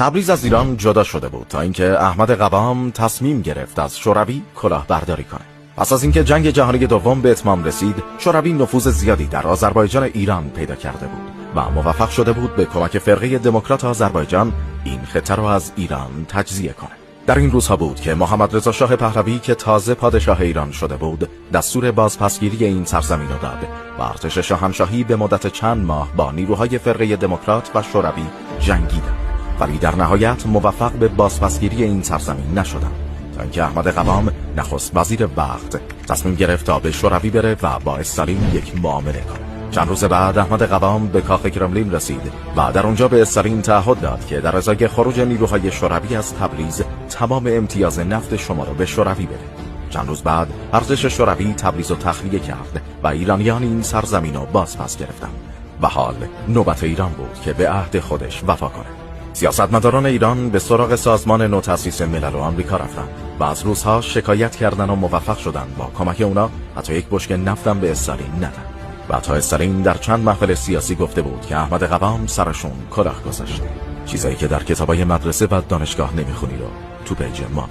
تبریز از ایران جدا شده بود تا اینکه احمد قوام تصمیم گرفت از شوروی کلاهبرداری کنه. پس از اینکه جنگ جهانی دوم به اتمام رسید، شوروی نفوذ زیادی در آذربایجان ایران پیدا کرده بود و موفق شده بود به کمک فرقه دموکرات آذربایجان این خطه را از ایران تجزیه کنه. در این روزها بود که محمد رضا شاه پهلوی که تازه پادشاه ایران شده بود، دستور بازپسگیری این سرزمین را داد و ارتش شاهنشاهی به مدت چند ماه با نیروهای فرقه دموکرات و شوروی جنگیدند، ولی در نهایت موفق به بازپسگیری این سرزمین نشدند تا اینکه احمد قوام نخست وزیر وقت تصمیم گرفت تا به شوروی بره و با استالین یک معامله کنه. چند روز بعد احمد قوام به کاخ کرملین رسید و در اونجا به استالین تعهد داد که در ازای خروج نیروهای شوروی از تبریز تمام امتیاز نفت شما رو به شوروی بده. چند روز بعد ارتش شوروی تبریز رو تخلیه کرد و ایرانیان این سرزمین رو بازپس گرفتند و حال نوبت ایران بود که به عهد خودش وفا کنه. سیاستمداران ایران به سراغ سازمان نوتأسیس ملل آمریکا رفتند و از روس‌ها شکایت کردند و موفق شدند با کمک اونا حتی یک بشکه نفتم به استالین ندن. و تا استالین در چند محفل سیاسی گفته بود که احمد قوام سرشون کلاه گذاشته. چیزایی که در کتابای مدرسه و دانشگاه نمیخونی رو تو پیج ما